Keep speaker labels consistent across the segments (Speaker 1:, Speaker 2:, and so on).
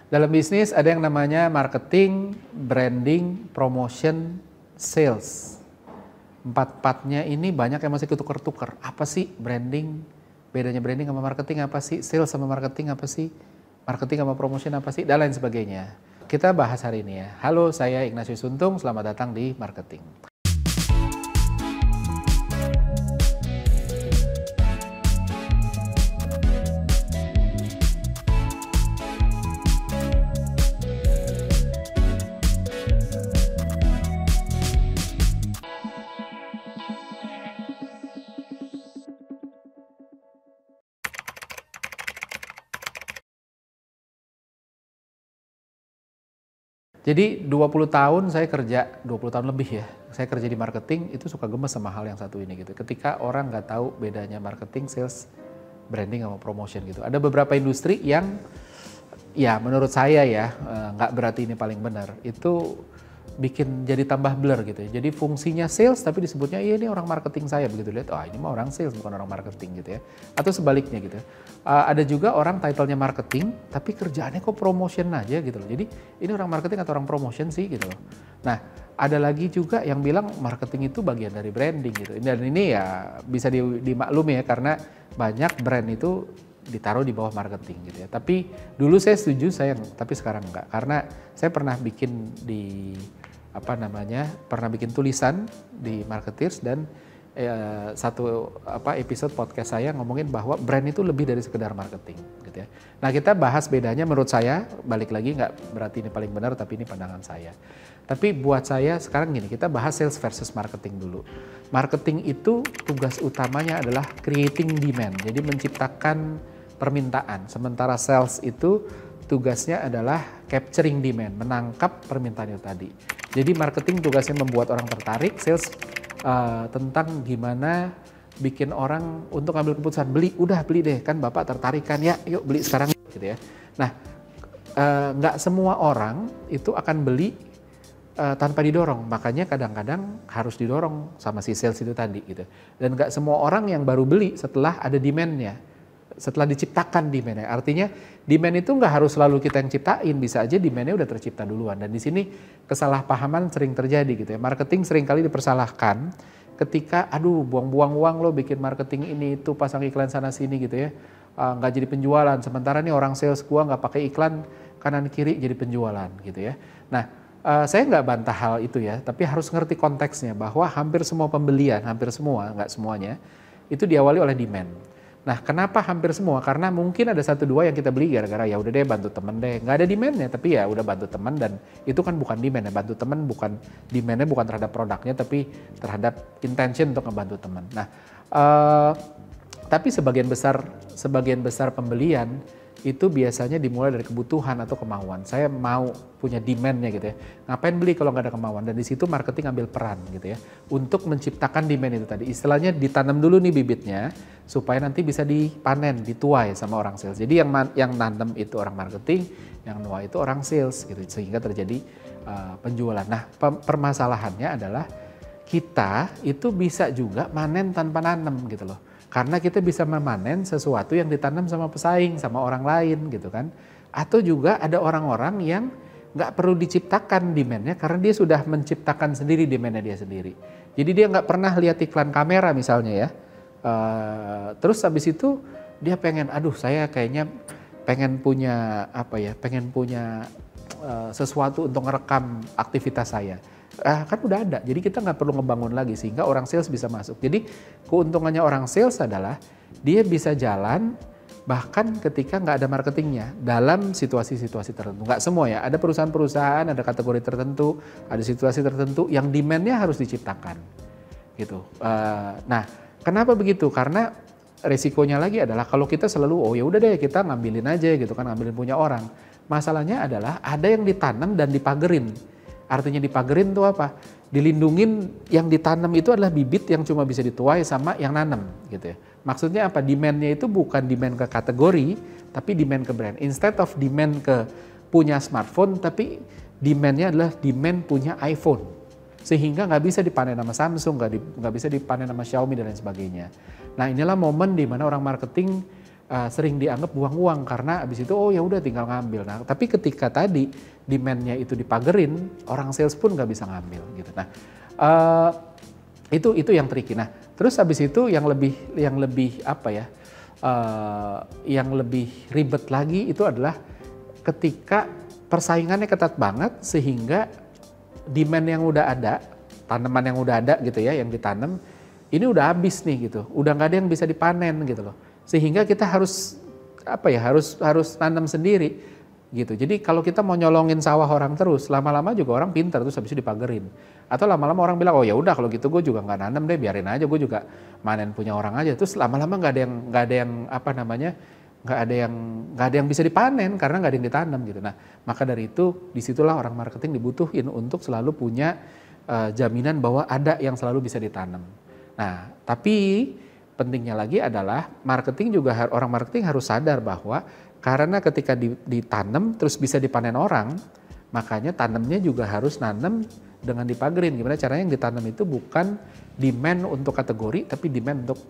Speaker 1: Dalam bisnis ada yang namanya marketing, branding, promotion, sales. Empat-empatnya ini banyak yang masih ketukar-tukar. Apa sih branding? Bedanya branding sama marketing apa sih? Sales sama marketing apa sih? Marketing sama promotion apa sih? Dan lain sebagainya. Kita bahas hari ini ya. Halo, saya Ignatius Untung. Selamat datang di Marketing. Jadi 20 tahun saya kerja, 20 tahun lebih ya, saya kerja di marketing itu suka gemes sama hal yang satu ini gitu. Ketika orang nggak tahu bedanya marketing, sales, branding sama promotion gitu. Ada beberapa industri yang ya menurut saya ya, nggak berarti ini paling benar, itu bikin jadi tambah blur gitu ya. Jadi fungsinya sales tapi disebutnya iya ini orang marketing saya, begitu lihat, oh ini mah orang sales bukan orang marketing gitu ya. Atau sebaliknya gitu. Ada juga orang title-nya marketing tapi kerjaannya kok promotion aja gitu loh. Jadi ini orang marketing atau orang promotion sih gitu loh. Nah, ada lagi juga yang bilang marketing itu bagian dari branding gitu. Dan ini ya bisa dimaklumi ya karena banyak brand itu ditaruh di bawah marketing gitu ya. Tapi dulu saya setuju, tapi sekarang enggak. Karena saya pernah bikin pernah bikin tulisan di Marketeers dan satu episode podcast saya ngomongin bahwa brand itu lebih dari sekedar marketing gitu ya. Nah, kita bahas bedanya menurut saya, balik lagi nggak berarti ini paling benar tapi ini pandangan saya. Tapi buat saya sekarang gini, kita bahas sales versus marketing dulu. Marketing itu tugas utamanya adalah creating demand, jadi menciptakan permintaan. Sementara sales itu tugasnya adalah capturing demand, menangkap permintaan itu tadi. Jadi marketing tugasnya membuat orang tertarik, sales tentang gimana bikin orang untuk ambil keputusan, beli deh, kan Bapak tertarik kan, ya yuk beli sekarang gitu ya. Nah, nggak semua orang itu akan beli tanpa didorong, makanya kadang-kadang harus didorong sama si sales itu tadi gitu. Dan nggak semua orang yang baru beli setelah ada demand-nya, setelah diciptakan demand-nya. Artinya demand itu nggak harus selalu kita yang ciptain, bisa aja demand-nya udah tercipta duluan. Dan di sini kesalahpahaman sering terjadi gitu ya. Marketing sering kali dipersalahkan ketika buang-buang uang lo bikin marketing ini itu, pasang iklan sana sini gitu ya, nggak jadi penjualan. Sementara nih orang sales gua nggak pakai iklan kanan kiri jadi penjualan gitu ya. Nah, saya nggak bantah hal itu ya, tapi harus ngerti konteksnya bahwa hampir semua pembelian, hampir semua, nggak semuanya, itu diawali oleh demand. Nah, kenapa hampir semua? Karena mungkin ada satu dua yang kita beli gara-gara ya udah deh bantu temen deh, nggak ada demandnya, tapi ya udah bantu temen, dan itu kan bukan demand ya, bantu temen bukan demandnya, bukan terhadap produknya, tapi terhadap intention untuk ngebantu temen. Nah, tapi sebagian besar pembelian itu biasanya dimulai dari kebutuhan atau kemauan. Saya mau punya demand-nya gitu ya. Ngapain beli kalau nggak ada kemauan? Dan di situ marketing ambil peran gitu ya. Untuk menciptakan demand itu tadi. Istilahnya ditanam dulu nih bibitnya supaya nanti bisa dipanen, dituai sama orang sales. Jadi yang nanam itu orang marketing, yang nuai itu orang sales gitu. Sehingga terjadi penjualan. Nah, permasalahannya adalah kita itu bisa juga manen tanpa nanam gitu loh. Karena kita bisa memanen sesuatu yang ditanam sama pesaing, sama orang lain gitu kan. Atau juga ada orang-orang yang nggak perlu diciptakan demand-nya karena dia sudah menciptakan sendiri demand-nya dia sendiri. Jadi dia nggak pernah lihat iklan kamera misalnya ya. Terus habis itu dia pengen, saya kayaknya pengen punya sesuatu untuk merekam aktivitas saya. Kan udah ada, jadi kita nggak perlu ngebangun lagi sehingga orang sales bisa masuk. Jadi keuntungannya orang sales adalah dia bisa jalan bahkan ketika nggak ada marketingnya dalam situasi-situasi tertentu. Nggak semua ya, ada perusahaan-perusahaan, ada kategori tertentu, ada situasi tertentu yang demand-nya harus diciptakan gitu. Nah, kenapa begitu? Karena resikonya lagi adalah kalau kita selalu ya udah deh kita ngambilin aja gitu kan, ngambilin punya orang. Masalahnya adalah ada yang ditanam dan dipagerin. Artinya dipagerin tuh apa? Dilindungin, yang ditanam itu adalah bibit yang cuma bisa dituai sama yang nanam gitu ya. Maksudnya apa? Demand-nya itu bukan demand ke kategori, tapi demand ke brand. Instead of demand ke punya smartphone, tapi demand-nya adalah demand punya iPhone. Sehingga nggak bisa dipanen sama Samsung, nggak bisa dipanen sama Xiaomi dan lain sebagainya. Nah, inilah momen di mana orang marketing sering dianggap buang uang karena abis itu oh ya udah tinggal ngambil. Nah, tapi ketika tadi demand-nya itu dipagerin, orang sales pun nggak bisa ngambil gitu. Nah, itu yang tricky. Nah, terus abis itu yang lebih apa ya? Yang lebih ribet lagi itu adalah ketika persaingannya ketat banget sehingga demand yang udah ada, tanaman yang udah ada gitu ya, yang ditanam ini udah habis nih gitu, udah nggak ada yang bisa dipanen gitu loh, sehingga kita harus apa ya, harus tanam sendiri gitu. Jadi kalau kita mau nyolongin sawah orang terus, lama-lama juga orang pintar terus habis itu dipagerin. Atau lama-lama orang bilang oh ya udah kalau gitu gue juga nggak nanam deh, biarin aja gue juga manen punya orang aja. Terus lama-lama nggak ada yang apa namanya, nggak ada yang bisa dipanen karena nggak ada yang ditanam gitu. Nah maka dari itu disitulah orang marketing dibutuhin untuk selalu punya jaminan bahwa ada yang selalu bisa ditanam. Nah tapi pentingnya lagi adalah orang marketing harus sadar bahwa karena ketika ditanam terus bisa dipanen orang, makanya tanamnya juga harus nanam dengan dipagerin. Gimana caranya yang ditanam itu bukan demand untuk kategori, tapi demand untuk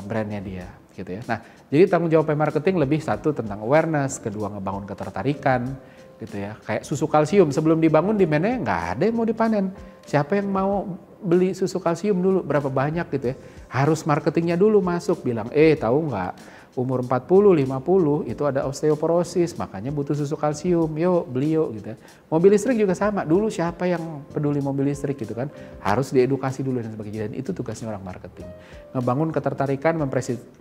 Speaker 1: brandnya dia, gitu ya. Nah, jadi tanggung jawab marketing lebih satu tentang awareness, kedua ngebangun ketertarikan, gitu ya. Kayak susu kalsium sebelum dibangun demandnya nggak ada yang mau dipanen. Siapa yang mau beli susu kalsium dulu? Berapa banyak gitu ya? Harus marketingnya dulu masuk bilang, tahu nggak? Umur 40, 50 itu ada osteoporosis, makanya butuh susu kalsium, yuk beli yuk gitu ya. Mobil listrik juga sama, dulu siapa yang peduli mobil listrik gitu kan, harus diedukasi dulu dan sebagainya, dan itu tugasnya orang marketing. Ngebangun ketertarikan,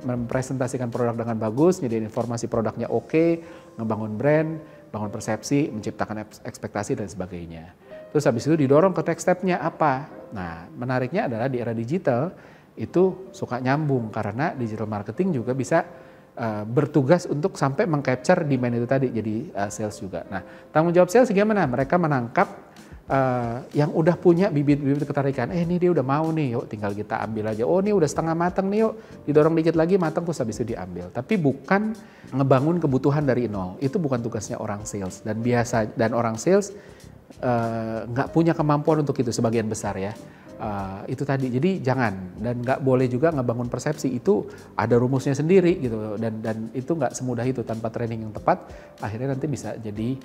Speaker 1: mempresentasikan produk dengan bagus, nyediain informasi produknya oke, ngebangun brand, bangun persepsi, menciptakan ekspektasi dan sebagainya. Terus habis itu didorong ke next step-nya apa? Nah menariknya adalah di era digital, itu suka nyambung karena digital marketing juga bisa bertugas untuk sampai mengcapture demand itu tadi jadi sales juga. Nah tanggung jawab sales gimana? Mereka menangkap yang udah punya bibit-bibit ketarikan. Ini dia udah mau nih, yuk tinggal kita ambil aja. Oh ini udah setengah matang nih, yuk didorong dikit lagi matang terus habis itu diambil. Tapi bukan ngebangun kebutuhan dari nol. Itu bukan tugasnya orang sales dan orang sales nggak punya kemampuan untuk itu sebagian besar ya. Itu tadi, jadi jangan, dan nggak boleh juga ngebangun persepsi, itu ada rumusnya sendiri gitu, dan itu nggak semudah itu. Tanpa training yang tepat akhirnya nanti bisa jadi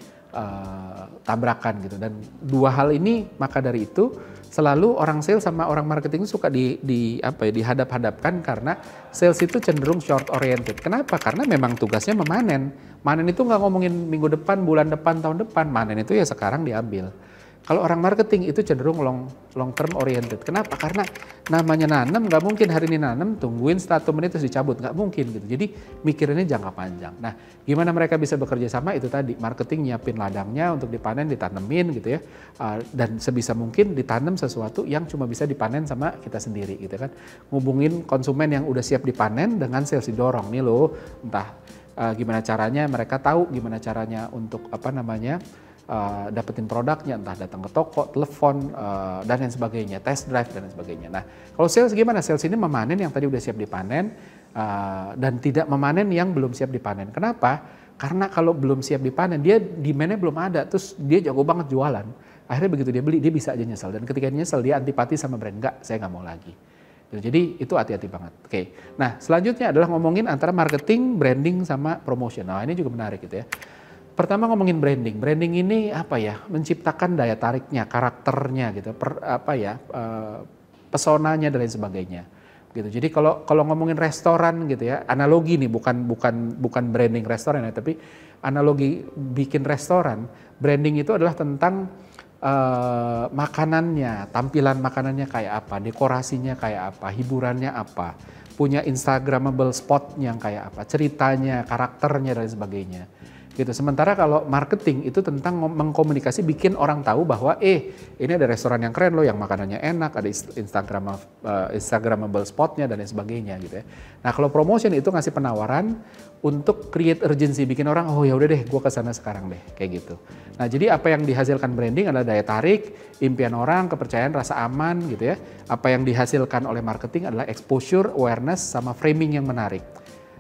Speaker 1: tabrakan gitu. Dan dua hal ini, maka dari itu selalu orang sales sama orang marketing suka dihadap-hadapkan karena sales itu cenderung short oriented. Kenapa? Karena memang tugasnya memanen. Manen itu nggak ngomongin minggu depan, bulan depan, tahun depan. Manen itu ya sekarang diambil. Kalau orang marketing itu cenderung long term oriented. Kenapa? Karena namanya nanam, nggak mungkin hari ini nanam, tungguin 1 menit terus dicabut, nggak mungkin gitu. Jadi mikirinnya jangka panjang. Nah, gimana mereka bisa bekerja sama itu tadi, marketing nyiapin ladangnya untuk dipanen, ditanemin gitu ya, dan sebisa mungkin ditanam sesuatu yang cuma bisa dipanen sama kita sendiri gitu kan. Ngubungin konsumen yang udah siap dipanen dengan sales didorong nih loh, entah gimana caranya mereka tahu gimana caranya untuk dapetin produknya, entah datang ke toko, telepon, dan lain sebagainya, test drive dan lain sebagainya. Nah, kalau sales gimana? Sales ini memanen yang tadi udah siap dipanen dan tidak memanen yang belum siap dipanen. Kenapa? Karena kalau belum siap dipanen, dia demand-nya belum ada, terus dia jago banget jualan. Akhirnya begitu dia beli, dia bisa aja nyesel. Dan ketika dia nyesel, dia antipati sama brand. Enggak, saya nggak mau lagi. Jadi itu hati-hati banget. Oke. Nah, selanjutnya adalah ngomongin antara marketing, branding, sama promotion. Nah, ini juga menarik gitu ya. Pertama ngomongin branding. Branding ini apa ya? Menciptakan daya tariknya, karakternya gitu. Pesonanya dan lain sebagainya. Gitu. Jadi kalau ngomongin restoran gitu ya, analogi nih bukan branding restoran ya, tapi analogi bikin restoran. Branding itu adalah tentang makanannya, tampilan makanannya kayak apa, dekorasinya kayak apa, hiburannya apa, punya Instagramable spot yang kayak apa, ceritanya, karakternya dan sebagainya. Gitu. Sementara kalau marketing itu tentang mengkomunikasi, bikin orang tahu bahwa ini ada restoran yang keren loh, yang makanannya enak, ada Instagramable spotnya dan lain sebagainya gitu ya. Nah kalau promotion itu ngasih penawaran untuk create urgency, bikin orang oh ya udah deh gue kesana sekarang deh kayak gitu. Nah jadi apa yang dihasilkan branding adalah daya tarik, impian orang, kepercayaan, rasa aman gitu ya. Apa yang dihasilkan oleh marketing adalah exposure, awareness, sama framing yang menarik.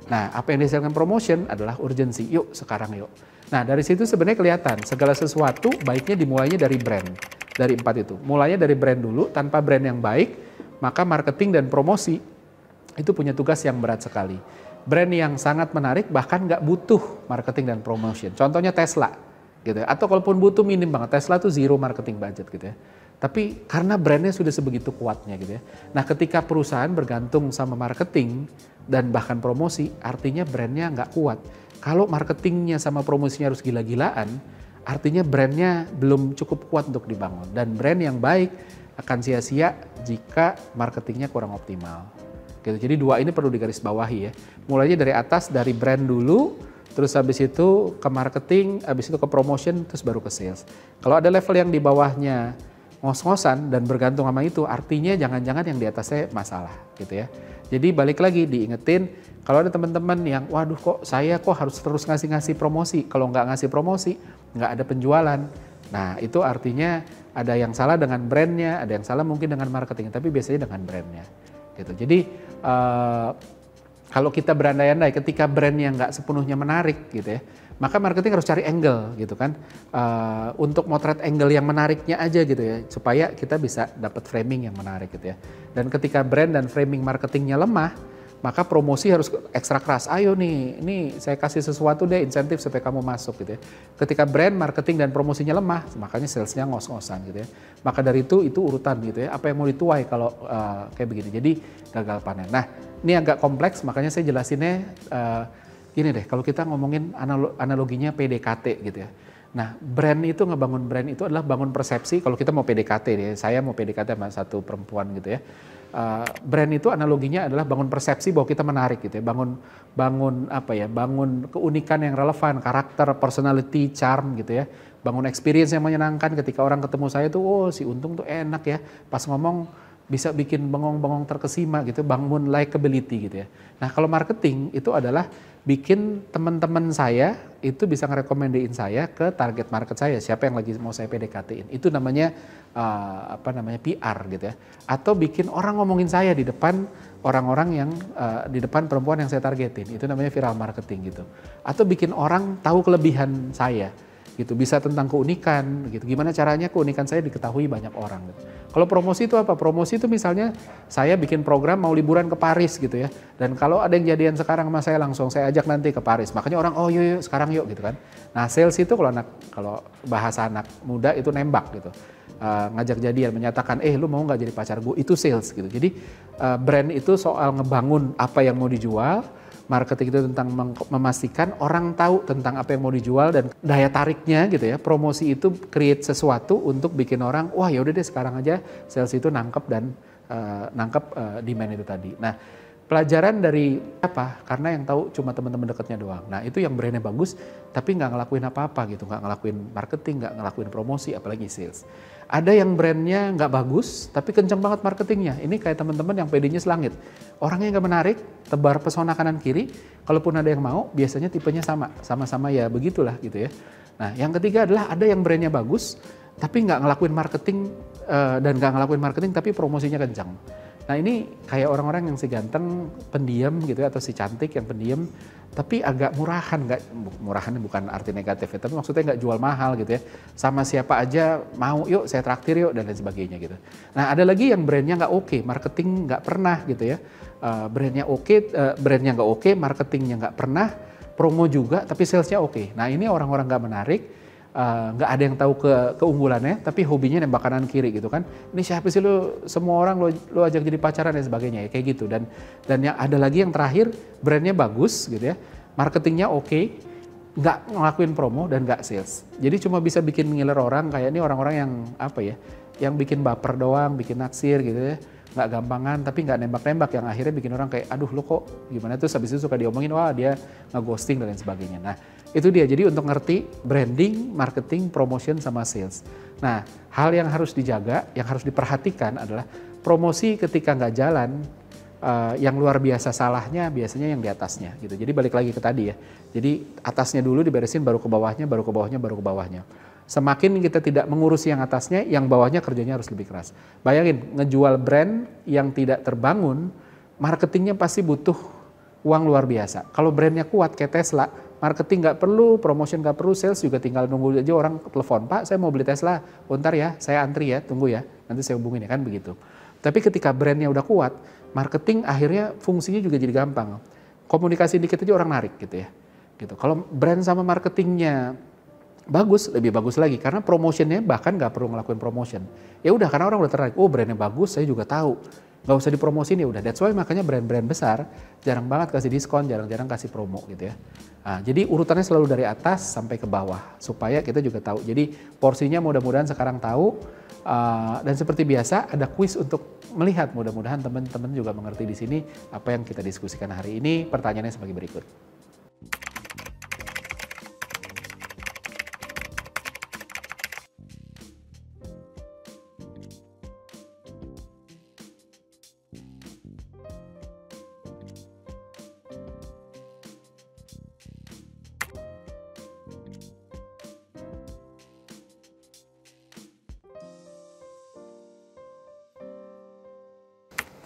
Speaker 1: Nah, apa yang dihasilkan promotion adalah urgensi. Yuk, sekarang yuk. Nah, dari situ sebenarnya kelihatan segala sesuatu baiknya dimulainya dari brand. Dari 4 itu. Mulainya dari brand dulu, tanpa brand yang baik, maka marketing dan promosi itu punya tugas yang berat sekali. brand yang sangat menarik bahkan nggak butuh marketing dan promotion. Contohnya Tesla, gitu ya. Atau kalaupun butuh minim banget, Tesla tuh zero marketing budget gitu ya. Tapi karena brandnya sudah sebegitu kuatnya gitu ya. Nah ketika perusahaan bergantung sama marketing dan bahkan promosi, artinya brandnya nggak kuat. Kalau marketingnya sama promosinya harus gila-gilaan, artinya brandnya belum cukup kuat untuk dibangun. Dan brand yang baik akan sia-sia jika marketingnya kurang optimal. Gitu. Jadi dua ini perlu digarisbawahi ya. Mulainya dari atas, dari brand dulu, terus habis itu ke marketing, habis itu ke promotion, terus baru ke sales. Kalau ada level yang di bawahnya ngos-ngosan dan bergantung sama itu, artinya jangan-jangan yang di atasnya masalah gitu ya. Jadi balik lagi diingetin, kalau ada teman-teman yang waduh kok saya harus terus ngasih promosi, kalau nggak ngasih promosi nggak ada penjualan. Nah itu artinya ada yang salah dengan brandnya, ada yang salah mungkin dengan marketing, tapi biasanya dengan brandnya gitu. Jadi kalau kita berandai-andai ketika brandnya nggak sepenuhnya menarik gitu ya, maka marketing harus cari angle gitu kan, untuk motret angle yang menariknya aja gitu ya, supaya kita bisa dapat framing yang menarik gitu ya. Dan ketika brand dan framing marketingnya lemah, maka promosi harus ekstra keras. Ayo nih, ini saya kasih sesuatu deh, insentif supaya kamu masuk gitu ya. Ketika brand, marketing dan promosinya lemah, makanya salesnya ngos-ngosan gitu ya. Maka dari itu urutan gitu ya. Apa yang mau dituai kalau kayak begini. Jadi gagal panen. Nah, ini agak kompleks, makanya saya jelasinnya gini deh. Kalau kita ngomongin analoginya PDKT gitu ya. Nah, brand itu ngebangun brand itu adalah bangun persepsi. Kalau kita mau PDKT deh, saya mau PDKT sama satu perempuan gitu ya. Brand itu analoginya adalah bangun persepsi bahwa kita menarik gitu ya, bangun keunikan yang relevan, karakter, personality, charm gitu ya, bangun experience yang menyenangkan ketika orang ketemu saya tuh, oh si Untung tuh enak ya, pas ngomong bisa bikin bengong-bengong terkesima gitu, bangun likability gitu ya. Nah kalau marketing itu adalah bikin teman-teman saya itu bisa ngerekomendain saya ke target market saya, siapa yang lagi mau saya PDKT-in. Itu namanya PR gitu ya. Atau bikin orang ngomongin saya di depan orang-orang yang di depan perempuan yang saya targetin. Itu namanya viral marketing gitu. Atau bikin orang tahu kelebihan saya gitu, bisa tentang keunikan gitu. Gimana caranya keunikan saya diketahui banyak orang gitu. Kalau promosi itu apa? Promosi itu misalnya saya bikin program mau liburan ke Paris gitu ya. Dan kalau ada yang jadian sekarang sama saya langsung saya ajak nanti ke Paris. Makanya orang oh yuk sekarang yuk gitu kan. Nah, sales itu kalau bahasa anak muda itu nembak gitu. Ngajak jadian, menyatakan lu mau nggak jadi pacar gue, itu sales gitu. Jadi brand itu soal ngebangun apa yang mau dijual, marketing itu tentang memastikan orang tahu tentang apa yang mau dijual dan daya tariknya gitu ya. Promosi itu create sesuatu untuk bikin orang wah ya udah deh sekarang aja sales itu nangkep demand itu tadi. Nah, pelajaran dari apa? Karena yang tahu cuma teman-teman dekatnya doang. Nah itu yang brandnya bagus tapi nggak ngelakuin apa-apa gitu, nggak ngelakuin marketing, nggak ngelakuin promosi, apalagi sales. Ada yang brandnya nggak bagus tapi kenceng banget marketingnya. Ini kayak teman-teman yang PD-nya selangit. Orangnya nggak menarik, tebar pesona kanan kiri. Kalaupun ada yang mau, biasanya tipenya sama-sama ya begitulah gitu ya. Nah yang ketiga adalah ada yang brandnya bagus tapi nggak ngelakuin marketing dan nggak ngelakuin marketing tapi promosinya kencang. Nah ini kayak orang-orang yang si ganteng, pendiam gitu ya, atau si cantik yang pendiam, tapi agak murahan bukan arti negatif ya, tapi maksudnya nggak jual mahal gitu ya, sama siapa aja mau yuk saya traktir yuk dan lain sebagainya gitu. Nah ada lagi yang brandnya nggak oke, marketing nggak pernah gitu ya, brandnya nggak oke, marketingnya nggak pernah, promo juga tapi salesnya oke. Nah ini orang-orang nggak menarik. Nggak ada yang tahu keunggulannya, tapi hobinya nembak kanan kiri gitu kan. Ini siapa sih lu, semua orang lu ajak jadi pacaran dan sebagainya ya kayak gitu. Dan yang ada lagi yang terakhir, brandnya bagus gitu ya, marketingnya oke, nggak ngelakuin promo dan nggak sales. Jadi cuma bisa bikin ngiler orang, kayak ini orang-orang yang yang bikin baper doang, bikin naksir gitu ya. Nggak gampangan tapi nggak nembak-nembak, yang akhirnya bikin orang kayak aduh lo kok gimana tuh, habis itu suka diomongin wah dia nge-ghosting dan lain sebagainya. Nah itu dia, jadi untuk ngerti branding, marketing, promotion sama sales. Nah hal yang harus dijaga, yang harus diperhatikan adalah promosi ketika nggak jalan, yang luar biasa salahnya biasanya yang di atasnya gitu. Jadi balik lagi ke tadi ya, jadi atasnya dulu diberesin baru ke bawahnya, baru ke bawahnya, baru ke bawahnya. Semakin kita tidak mengurusi yang atasnya, yang bawahnya kerjanya harus lebih keras. Bayangin, ngejual brand yang tidak terbangun, marketingnya pasti butuh uang luar biasa. Kalau brandnya kuat kayak Tesla, marketing nggak perlu, promotion nggak perlu, sales juga tinggal nunggu aja orang telepon, Pak saya mau beli Tesla, bentar ya, saya antri ya, tunggu ya, nanti saya hubungin ya kan begitu. Tapi ketika brandnya udah kuat, marketing akhirnya fungsinya juga jadi gampang. komunikasi dikit aja orang narik gitu ya. Gitu. Kalau brand sama marketingnya bagus, lebih bagus lagi karena promotionnya bahkan nggak perlu ngelakuin promotion. Ya udah karena orang udah tertarik, oh brandnya bagus, saya juga tahu. Nggak usah dipromosin ya udah. That's why makanya brand-brand besar jarang banget kasih diskon, jarang-jarang kasih promo gitu ya. Nah, jadi urutannya selalu dari atas sampai ke bawah supaya kita juga tahu. Jadi porsinya mudah-mudahan sekarang tahu dan seperti biasa ada kuis untuk melihat. Mudah-mudahan teman-teman juga mengerti di sini apa yang kita diskusikan hari ini. Pertanyaannya sebagai berikut.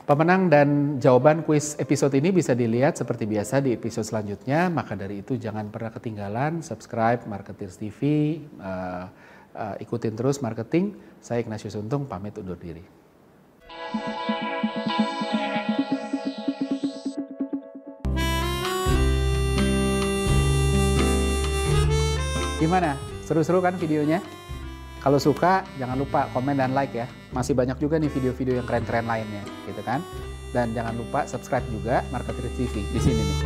Speaker 1: Pemenang dan jawaban kuis episode ini bisa dilihat seperti biasa di episode selanjutnya. Maka dari itu jangan pernah ketinggalan, subscribe Marketers TV, ikutin terus marketing. Saya Ignatius Untung, pamit undur diri. Gimana? Seru-seru kan videonya? Kalau suka, jangan lupa komen dan like ya. Masih banyak juga nih video-video yang keren-keren lainnya, gitu kan. Dan jangan lupa subscribe juga Marketers TV di sini nih.